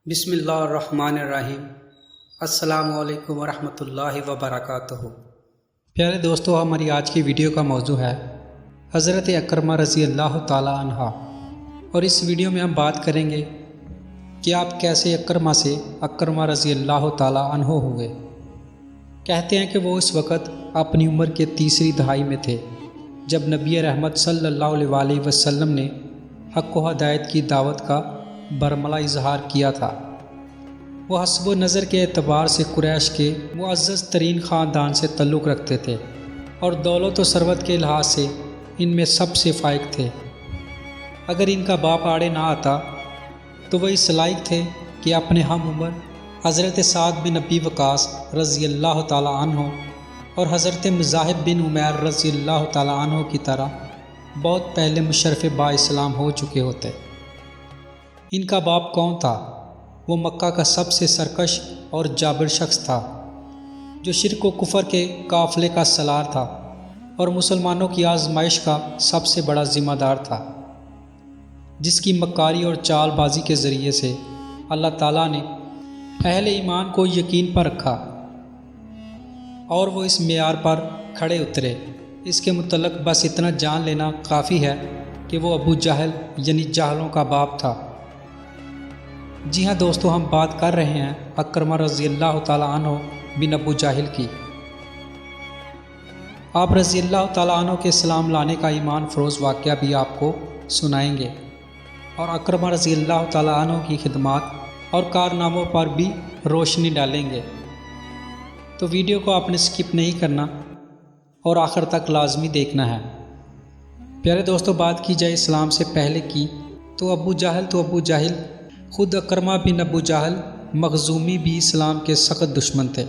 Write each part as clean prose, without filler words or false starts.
بسم اللہ الرحمن الرحیم۔ السلام علیکم ورحمۃ اللہ وبرکاتہ۔ پیارے دوستو، ہماری آج کی ویڈیو کا موضوع ہے حضرت اکرمہ رضی اللہ تعالی عنہ، اور اس ویڈیو میں ہم بات کریں گے کہ آپ کیسے اکرمہ سے اکرمہ رضی اللہ تعالی عنہ ہوئے۔ کہتے ہیں کہ وہ اس وقت اپنی عمر کے تیسری دہائی میں تھے جب نبی رحمت صلی اللہ علیہ وسلم نے حق و ہدایت کی دعوت کا برملا اظہار کیا تھا۔ وہ حسب و نظر کے اعتبار سے قریش کے معزز ترین خاندان سے تعلق رکھتے تھے اور دولت و ثروت کے لحاظ سے ان میں سب سے فائق تھے۔ اگر ان کا باپ آڑے نہ آتا تو وہ اس لائق تھے کہ اپنے ہم عمر حضرت سعد بن ابی وقاص رضی اللہ تعالی عنہ اور حضرت مذاہب بن عمیر رضی اللہ تعالی عنہ کی طرح بہت پہلے مشرف با اسلام ہو چکے ہوتے۔ ان کا باپ کون تھا؟ وہ مکہ کا سب سے سرکش اور جابر شخص تھا جو شرک و کفر کے قافلے کا سالار تھا اور مسلمانوں کی آزمائش کا سب سے بڑا ذمہ دار تھا، جس کی مکاری اور چال بازی کے ذریعے سے اللہ تعالیٰ نے اہل ایمان کو یقین پر رکھا اور وہ اس معیار پر کھڑے اترے۔ اس کے متعلق بس اتنا جان لینا کافی ہے کہ وہ ابو جہل یعنی جاہلوں کا باپ تھا۔ جی ہاں دوستو، ہم بات کر رہے ہیں اکرمہ رضی اللہ تعالی عنہ بن ابو جہل کی۔ آپ رضی اللہ تعالی عنہ کے اسلام لانے کا ایمان فروز واقعہ بھی آپ کو سنائیں گے اور اکرمہ رضی اللہ تعالی عنہ کی خدمات اور کارناموں پر بھی روشنی ڈالیں گے۔ تو ویڈیو کو آپ نے سکپ نہیں کرنا اور آخر تک لازمی دیکھنا ہے۔ پیارے دوستو، بات کی جائے اسلام سے پہلے کی تو ابو جہل خود اکرمہ بن ابو جہل مخزومی بھی اسلام کے سخت دشمن تھے۔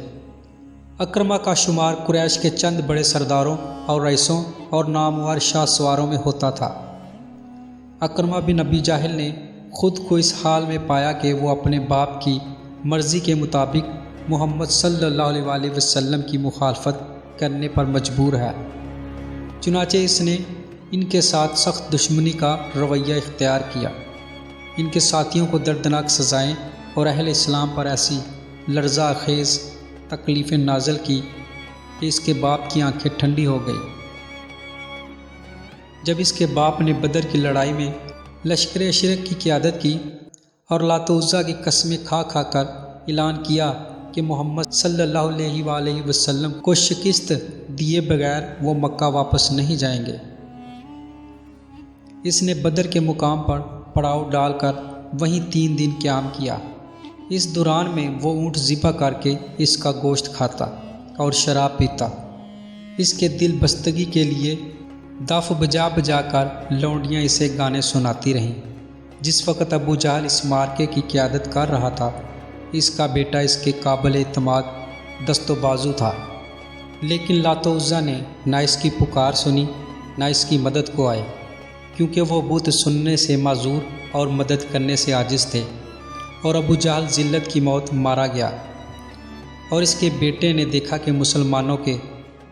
اکرمہ کا شمار قریش کے چند بڑے سرداروں اور رئیسوں اور نامور شاہ سواروں میں ہوتا تھا۔ اکرمہ بن ابی جہل نے خود کو اس حال میں پایا کہ وہ اپنے باپ کی مرضی کے مطابق محمد صلی اللہ علیہ وسلم کی مخالفت کرنے پر مجبور ہے، چنانچہ اس نے ان کے ساتھ سخت دشمنی کا رویہ اختیار کیا۔ ان کے ساتھیوں کو دردناک سزائیں اور اہل اسلام پر ایسی لرزہ خیز تکلیفیں نازل کی کہ اس کے باپ کی آنکھیں ٹھنڈی ہو گئی۔ جب اس کے باپ نے بدر کی لڑائی میں لشکر اشرک کی قیادت کی اور لات و عزیٰ کی قسمیں کھا کر اعلان کیا کہ محمد صلی اللہ علیہ وسلم کو شکست دیے بغیر وہ مکہ واپس نہیں جائیں گے، اس نے بدر کے مقام پر پڑاؤ ڈال کر وہیں 3 دن قیام کیا۔ اس دوران میں وہ اونٹ ذبح کر کے اس کا گوشت کھاتا اور شراب پیتا۔ اس کے دل بستگی کے لیے دف بجا کر لونڈیاں اسے گانے سناتی رہیں۔ جس وقت ابو جہل اس مارکے کی قیادت کر رہا تھا، اس کا بیٹا اس کے قابل اعتماد دست و بازو تھا، لیکن لات و عزیٰ نے نہ اس کی پکار سنی نہ اس کی مدد کو آئے، کیونکہ وہ بت سننے سے معذور اور مدد کرنے سے عاجز تھے، اور ابو جہل ذلت کی موت مارا گیا۔ اور اس کے بیٹے نے دیکھا کہ مسلمانوں کے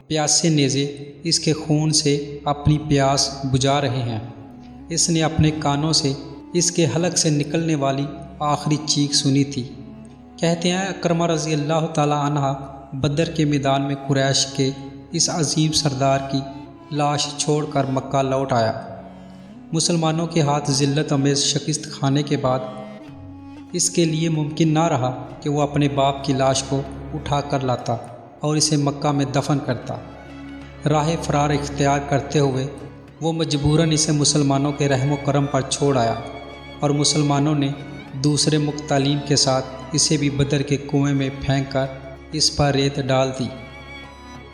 پیاسے نیزے اس کے خون سے اپنی پیاس بجھا رہے ہیں۔ اس نے اپنے کانوں سے اس کے حلق سے نکلنے والی آخری چیخ سنی تھی۔ کہتے ہیں اکرمہ رضی اللہ تعالی عنہ بدر کے میدان میں قریش کے اس عظیم سردار کی لاش چھوڑ کر مکہ لوٹ آیا۔ مسلمانوں کے ہاتھ ذلت امیز شکست کھانے کے بعد اس کے لیے ممکن نہ رہا کہ وہ اپنے باپ کی لاش کو اٹھا کر لاتا اور اسے مکہ میں دفن کرتا۔ راہ فرار اختیار کرتے ہوئے وہ مجبوراً اسے مسلمانوں کے رحم و کرم پر چھوڑ آیا، اور مسلمانوں نے دوسرے مقتلین کے ساتھ اسے بھی بدر کے کنویں میں پھینک کر اس پر ریت ڈال دی۔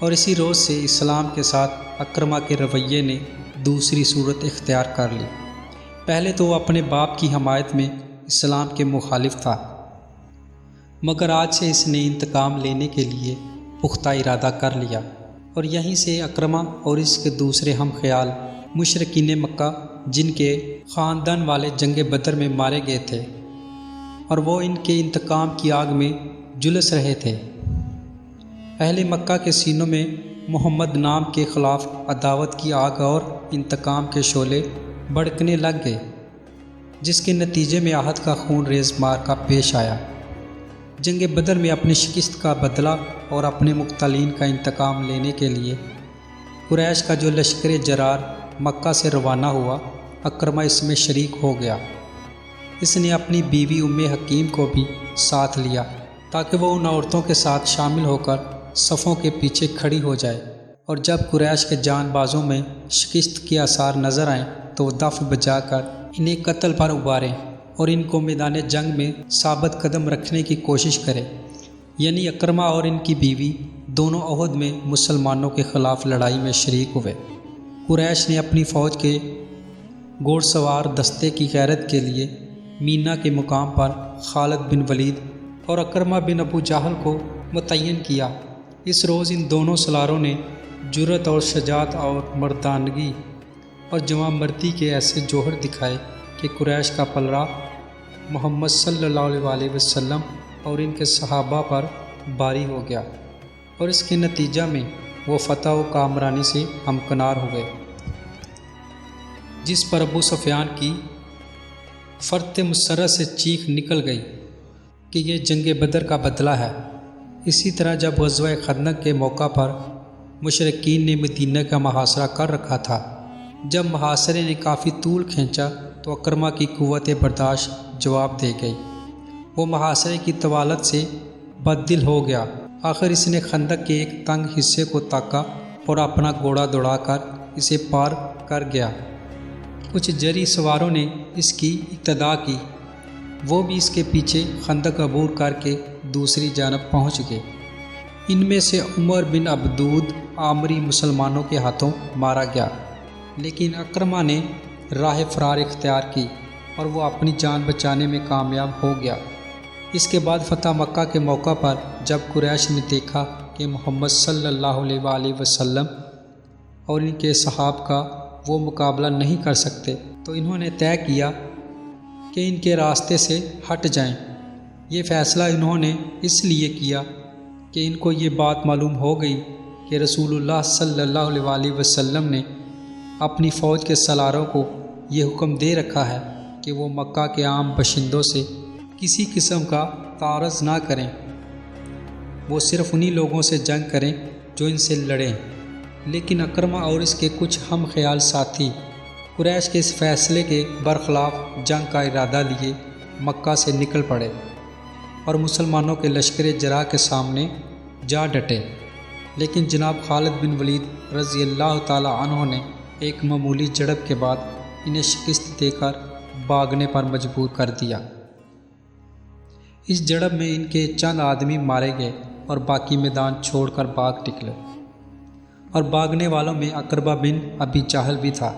اور اسی روز سے اسلام کے ساتھ اکرمہ کے رویے نے دوسری صورت اختیار کر لی۔ پہلے تو وہ اپنے باپ کی حمایت میں اسلام کے مخالف تھا، مگر آج سے اس نے انتقام لینے کے لیے پختہ ارادہ کر لیا، اور یہیں سے اکرمہ اور اس کے دوسرے ہم خیال مشرکین مکہ جن کے خاندان والے جنگ بدر میں مارے گئے تھے اور وہ ان کے انتقام کی آگ میں جھلس رہے تھے، اہل مکہ کے سینوں میں محمد نام کے خلاف عداوت کی آگ اور انتقام کے شعلے بھڑکنے لگ گئے۔ جس کے نتیجے میں احد کا خون ریز معرکہ پیش آیا۔ جنگ بدر میں اپنی شکست کا بدلہ اور اپنے مقتولین کا انتقام لینے کے لیے قریش کا جو لشکر جرار مکہ سے روانہ ہوا، اکرمہ اس میں شریک ہو گیا۔ اس نے اپنی بیوی ام حکیم کو بھی ساتھ لیا تاکہ وہ ان عورتوں کے ساتھ شامل ہو کر صفوں کے پیچھے کھڑی ہو جائے، اور جب قریش کے جان بازوں میں شکست کے آثار نظر آئیں تو وہ دف بجا کر انہیں قتل پر ابھاریں اور ان کو میدان جنگ میں ثابت قدم رکھنے کی کوشش کرے۔ یعنی اکرمہ اور ان کی بیوی دونوں احد میں مسلمانوں کے خلاف لڑائی میں شریک ہوئے۔ قریش نے اپنی فوج کے گھوڑ سوار دستے کی غیرت کے لیے مینا کے مقام پر خالد بن ولید اور اکرمہ بن ابو جہل کو متعین کیا۔ اس روز ان دونوں سالاروں نے جرأت اور شجاعت اور مردانگی اور جواں مردی کے ایسے جوہر دکھائے کہ قریش کا پلڑا محمد صلی اللہ علیہ وسلم اور ان کے صحابہ پر باری ہو گیا، اور اس کے نتیجہ میں وہ فتح و کامرانی سے ہمکنار ہوئے، جس پر ابو سفیان کی فرت مسرت سے چیخ نکل گئی کہ یہ جنگ بدر کا بدلہ ہے۔ اسی طرح جب غزوہ خندق کے موقع پر مشرکین نے مدینہ کا محاصرہ کر رکھا تھا، جب محاصرے نے کافی طول کھینچا تو اکرمہ کی قوت برداشت جواب دے گئی۔ وہ محاصرے کی طوالت سے بد دل ہو گیا۔ آخر اس نے خندق کے ایک تنگ حصے کو تاکا اور اپنا گھوڑا دوڑا کر اسے پار کر گیا۔ کچھ جری سواروں نے اس کی ابتدا کی، وہ بھی اس کے پیچھے خندق عبور کر کے دوسری جانب پہنچ گئے۔ ان میں سے عمر بن عبدود عامری مسلمانوں کے ہاتھوں مارا گیا، لیکن اکرمہ نے راہ فرار اختیار کی اور وہ اپنی جان بچانے میں کامیاب ہو گیا۔ اس کے بعد فتح مکہ کے موقع پر جب قریش نے دیکھا کہ محمد صلی اللہ علیہ وسلم اور ان کے صحاب کا وہ مقابلہ نہیں کر سکتے تو انہوں نے طے کیا کہ ان کے راستے سے ہٹ جائیں۔ یہ فیصلہ انہوں نے اس لیے کیا کہ ان کو یہ بات معلوم ہو گئی کہ رسول اللہ صلی اللہ علیہ وسلم نے اپنی فوج کے سالاروں کو یہ حکم دے رکھا ہے کہ وہ مکہ کے عام باشندوں سے کسی قسم کا تعارض نہ کریں، وہ صرف انہی لوگوں سے جنگ کریں جو ان سے لڑیں۔ لیکن اکرمہ اور اس کے کچھ ہم خیال ساتھی قریش کے اس فیصلے کے برخلاف جنگ کا ارادہ لیے مکہ سے نکل پڑے اور مسلمانوں کے لشکر جرح کے سامنے جا ڈٹے۔ لیکن جناب خالد بن ولید رضی اللہ تعالی عنہ نے ایک معمولی جھڑپ کے بعد انہیں شکست دے کر بھاگنے پر مجبور کر دیا۔ اس جھڑپ میں ان کے چند آدمی مارے گئے اور باقی میدان چھوڑ کر بھاگ نکلے، اور بھاگنے والوں میں اکربہ بن ابی جہل بھی تھا۔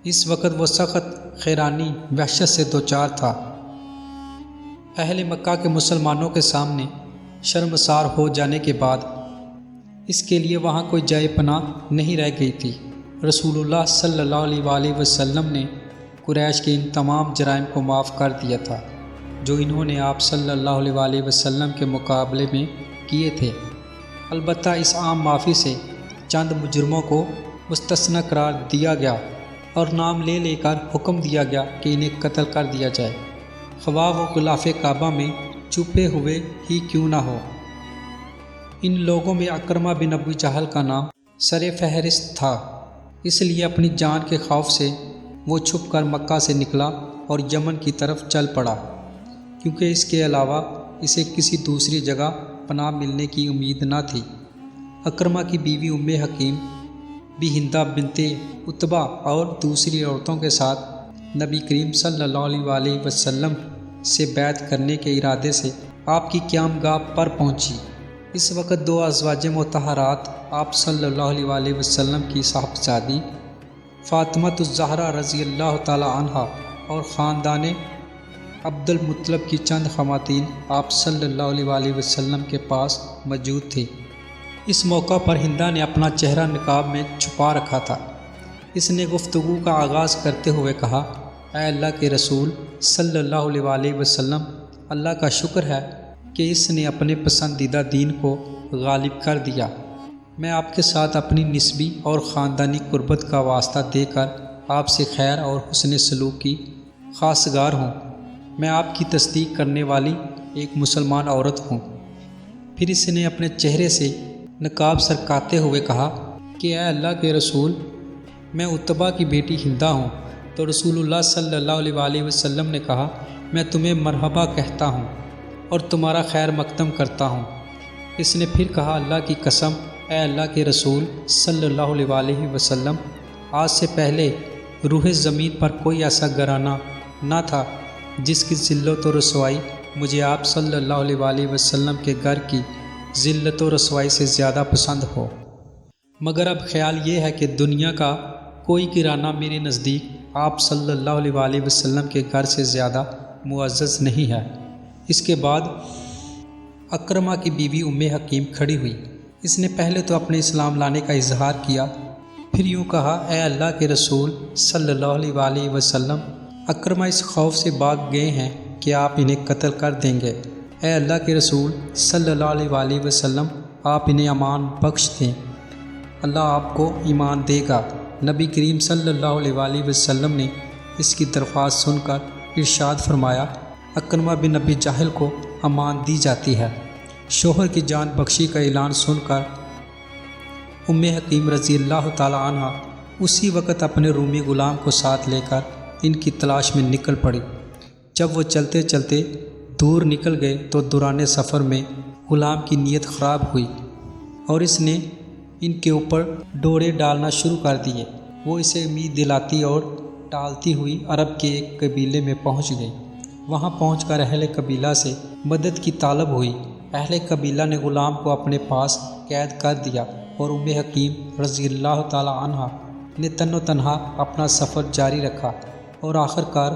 اس وقت وہ سخت خیرانی وحشت سے دوچار تھا۔ اہل مکہ کے مسلمانوں کے سامنے شرمسار ہو جانے کے بعد اس کے لیے وہاں کوئی جائے پناہ نہیں رہ گئی تھی۔ رسول اللہ صلی اللہ علیہ وسلم نے قریش کے ان تمام جرائم کو معاف کر دیا تھا جو انہوں نے آپ صلی اللہ علیہ وسلم کے مقابلے میں کیے تھے۔ البتہ اس عام معافی سے چند مجرموں کو مستثنی قرار دیا گیا اور نام لے لے کر حکم دیا گیا کہ انہیں قتل کر دیا جائے، خواہ وہ غلاف کعبہ میں چھپے ہوئے ہی کیوں نہ ہو۔ ان لوگوں میں اکرمہ بن ابو جہل کا نام سر فہرست تھا، اس لیے اپنی جان کے خوف سے وہ چھپ کر مکہ سے نکلا اور یمن کی طرف چل پڑا، کیونکہ اس کے علاوہ اسے کسی دوسری جگہ پناہ ملنے کی امید نہ تھی۔ اکرمہ کی بیوی ام حکیم بھی ہندہ بنت عتبہ اور دوسری عورتوں کے ساتھ نبی کریم صلی اللہ علیہ وسلم سے بیعت کرنے کے ارادے سے آپ کی قیامگاہ پر پہنچی۔ اس وقت دو ازواج مطہرات آپ صلی اللہ علیہ وسلم کی صاحبزادی فاطمہ الزہرا رضی اللہ تعالی عنہا اور خاندان عبد المطلب کی چند خواتین آپ صلی اللہ علیہ وسلم کے پاس موجود تھے۔ اس موقع پر ہندہ نے اپنا چہرہ نقاب میں چھپا رکھا تھا۔ اس نے گفتگو کا آغاز کرتے ہوئے کہا، اے اللہ کے رسول صلی اللہ علیہ وسلم، اللہ کا شکر ہے کہ اس نے اپنے پسندیدہ دین کو غالب کر دیا۔ میں آپ کے ساتھ اپنی نسبی اور خاندانی قربت کا واسطہ دے کر آپ سے خیر اور حسن سلوک کی خواستگار ہوں، میں آپ کی تصدیق کرنے والی ایک مسلمان عورت ہوں۔ پھر اس نے اپنے چہرے سے نقاب سرکاتے ہوئے کہا کہ اے اللہ کے رسول، میں عتبہ کی بیٹی ہندہ ہوں۔ تو رسول اللہ صلی اللہ علیہ وسلم نے کہا، میں تمہیں مرحبا کہتا ہوں اور تمہارا خیر مقدم کرتا ہوں۔ اس نے پھر کہا، اللہ کی قسم، اے اللہ کے رسول صلی اللہ علیہ وسلم، آج سے پہلے روح زمین پر کوئی ایسا گھرانہ نہ تھا جس کی ذلت و رسوائی مجھے آپ صلی اللہ علیہ وسلم کے گھر کی ذلت و رسوائی سے زیادہ پسند ہو، مگر اب خیال یہ ہے کہ دنیا کا کوئی گھرانہ میرے نزدیک آپ صلی اللہ علیہ وسلم کے گھر سے زیادہ معزز نہیں ہے۔ اس کے بعد اکرمہ کی بیوی ام حکیم کھڑی ہوئی۔ اس نے پہلے تو اپنے اسلام لانے کا اظہار کیا، پھر یوں کہا، اے اللہ کے رسول صلی اللہ علیہ وسلم، اکرمہ اس خوف سے بھاگ گئے ہیں کہ آپ انہیں قتل کر دیں گے۔ اے اللہ کے رسول صلی اللہ علیہ وسلم، آپ انہیں امان بخش دیں، اللہ آپ کو ایمان دے گا۔ نبی کریم صلی اللہ علیہ وسلم نے اس کی درخواست سن کر ارشاد فرمایا، اکرمہ بن ابی جہل کو امان دی جاتی ہے۔ شوہر کی جان بخشی کا اعلان سن کر ام حکیم رضی اللہ تعالی عنہ اسی وقت اپنے رومی غلام کو ساتھ لے کر ان کی تلاش میں نکل پڑی۔ جب وہ چلتے چلتے دور نکل گئے تو دوران سفر میں غلام کی نیت خراب ہوئی اور اس نے ان کے اوپر ڈورے ڈالنا شروع کر دیے۔ وہ اسے امید دلاتی اور ٹالتی ہوئی عرب کے ایک قبیلے میں پہنچ گئی۔ وہاں پہنچ کر اہل قبیلہ سے مدد کی طلب ہوئی۔ اہل قبیلہ نے غلام کو اپنے پاس قید کر دیا اور ام حکیم رضی اللہ تعالی عنہ نے تن و تنہا اپنا سفر جاری رکھا اور آخر کار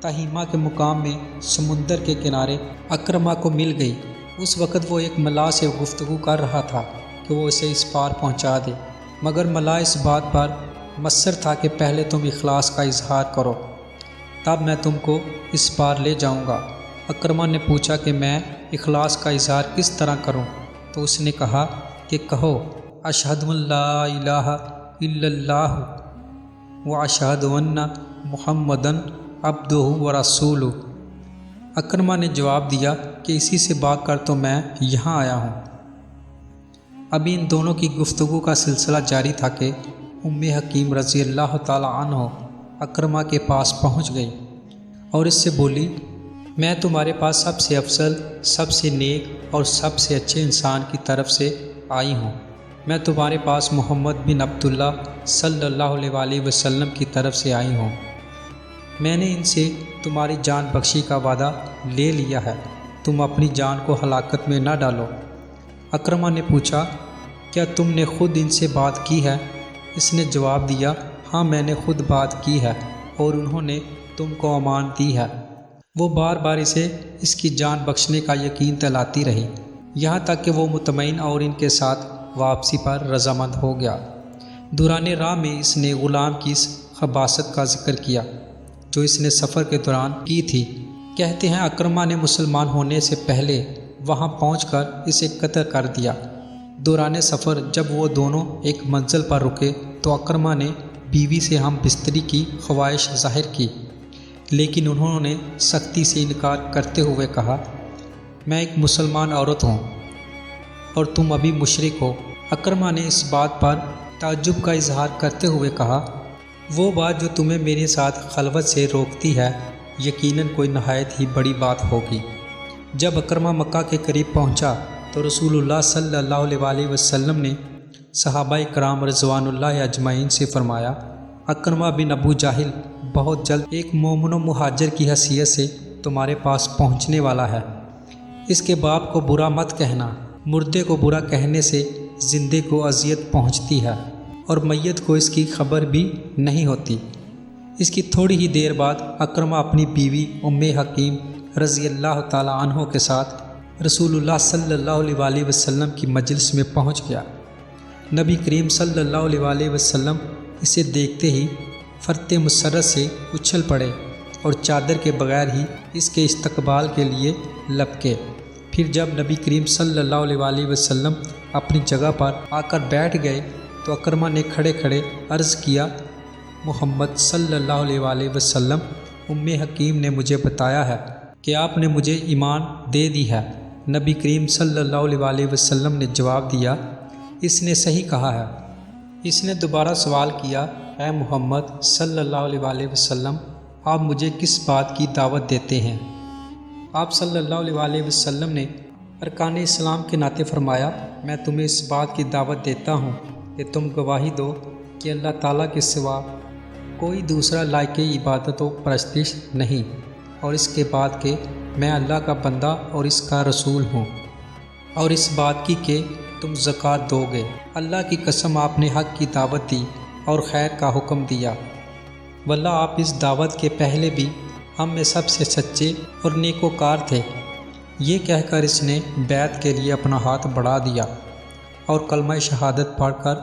تہیمہ کے مقام میں سمندر کے کنارے اکرمہ کو مل گئی۔ اس وقت وہ ایک ملاح سے گفتگو کر رہا تھا کہ وہ اسے اس پار پہنچا دے، مگر ملاح اس بات پر مصر تھا کہ پہلے تم اخلاص کا اظہار کرو، تب میں تم کو اس پار لے جاؤں گا۔ اکرمہ نے پوچھا کہ میں اخلاص کا اظہار کس طرح کروں؟ تو اس نے کہا کہ کہو، اشہد ان لا الہ الا اللہ و اشہد ان محمدن عبدہ و رسولہ۔ اکرمہ نے جواب دیا کہ اسی سے بھاگ کر تو میں یہاں آیا ہوں۔ ابھی ان دونوں کی گفتگو کا سلسلہ جاری تھا کہ ام حکیم رضی اللہ تعالی عنہ اکرمہ کے پاس پہنچ گئی اور اس سے بولی، میں تمہارے پاس سب سے افضل، سب سے نیک اور سب سے اچھے انسان کی طرف سے آئی ہوں۔ میں تمہارے پاس محمد بن عبداللہ صلی اللہ علیہ وسلم کی طرف سے آئی ہوں۔ میں نے ان سے تمہاری جان بخشی کا وعدہ لے لیا ہے، تم اپنی جان کو ہلاکت میں نہ ڈالو۔ اکرمہ نے پوچھا، کیا تم نے خود ان سے بات کی ہے؟ اس نے جواب دیا، ہاں میں نے خود بات کی ہے اور انہوں نے تم کو امان دی ہے۔ وہ بار بار اسے اس کی جان بخشنے کا یقین دلاتی رہی، یہاں تک کہ وہ مطمئن اور ان کے ساتھ واپسی پر رضامند ہو گیا۔ دوران راہ میں اس نے غلام کی اس خباثت کا ذکر کیا جو اس نے سفر کے دوران کی تھی۔ کہتے ہیں اکرمہ نے مسلمان ہونے سے پہلے وہاں پہنچ کر اسے قتل کر دیا۔ دوران سفر جب وہ دونوں ایک منزل پر رکے تو اکرمہ نے بیوی سے ہم بستری کی خواہش ظاہر کی، لیکن انہوں نے سختی سے انکار کرتے ہوئے کہا، میں ایک مسلمان عورت ہوں اور تم ابھی مشرک ہو۔ اکرمہ نے اس بات پر تعجب کا اظہار کرتے ہوئے کہا، وہ بات جو تمہیں میرے ساتھ خلوت سے روکتی ہے یقیناً کوئی نہایت ہی بڑی بات ہوگی۔ جب اکرمہ مکہ کے قریب پہنچا تو رسول اللہ صلی اللہ علیہ وسلم نے صحابہ کرام رضوان اللہ اجمعین سے فرمایا، اکرمہ بن ابو جہل بہت جلد ایک مومن و مہاجر کی حیثیت سے تمہارے پاس پہنچنے والا ہے۔ اس کے باپ کو برا مت کہنا، مردے کو برا کہنے سے زندے کو اذیت پہنچتی ہے اور میت کو اس کی خبر بھی نہیں ہوتی۔ اس کی تھوڑی ہی دیر بعد اکرمہ اپنی بیوی ام حکیم رضی اللہ تعالی عنہ کے ساتھ رسول اللہ صلی اللہ علیہ وسلم کی مجلس میں پہنچ گیا۔ نبی کریم صلی اللہ علیہ وسلم اسے دیکھتے ہی فرط مسرت سے اچھل پڑے اور چادر کے بغیر ہی اس کے استقبال کے لیے لپکے۔ پھر جب نبی کریم صلی اللہ علیہ وسلم اپنی جگہ پر آ کر بیٹھ گئے تو اکرمہ نے کھڑے کھڑے عرض کیا، محمد صلی اللہ علیہ وسلم، حکیم نے مجھے بتایا ہے کہ آپ نے مجھے ایمان دے دی ہے۔ نبی کریم صلی اللہ علیہ وسلم نے جواب دیا، اس نے صحیح کہا ہے۔ اس نے دوبارہ سوال کیا، اے محمد صلی اللہ علیہ وسلم، آپ مجھے کس بات کی دعوت دیتے ہیں؟ آپ صلی اللہ علیہ وسلم نے ارکان اسلام کے ناطے فرمایا، میں تمہیں اس بات کی دعوت دیتا ہوں کہ تم گواہی دو کہ اللہ تعالیٰ کے سوا کوئی دوسرا لائق عبادت و پرستش نہیں، اور اس کے بعد کہ میں اللہ کا بندہ اور اس کا رسول ہوں، اور اس بات کی کہ تم زکوٰۃ دو گے۔ اللہ کی قسم، آپ نے حق کی دعوت دی اور خیر کا حکم دیا، واللہ آپ اس دعوت کے پہلے بھی ہم میں سب سے سچے اور نیکوکار تھے۔ یہ کہہ کر اس نے بیعت کے لیے اپنا ہاتھ بڑھا دیا اور کلمہ شہادت پڑھ کر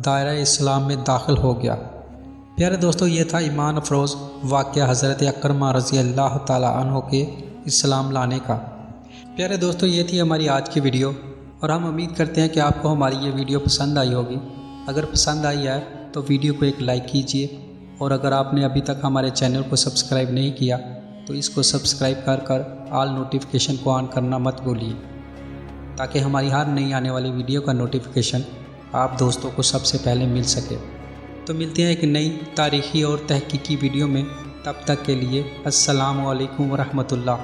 دائرہ اسلام میں داخل ہو گیا۔ پیارے دوستو، یہ تھا ایمان افروز واقعہ حضرت اکرمہ رضی اللہ تعالیٰ عنہ کے اسلام لانے کا۔ پیارے دوستو، یہ تھی ہماری آج کی ویڈیو، اور ہم امید کرتے ہیں کہ آپ کو ہماری یہ ویڈیو پسند آئی ہوگی۔ اگر پسند آئی ہے تو ویڈیو کو ایک لائک کیجئے، اور اگر آپ نے ابھی تک ہمارے چینل کو سبسکرائب نہیں کیا تو اس کو سبسکرائب کر آل نوٹیفیکیشن کو آن کرنا مت بھولیے، تاکہ ہماری ہر نئی آنے والی ویڈیو کا نوٹیفیکیشن آپ دوستوں کو سب سے پہلے مل سکے۔ تو ملتے ہیں ایک نئی تاریخی اور تحقیقی ویڈیو میں، تب تک کے لیے السلام علیکم ورحمۃ اللہ۔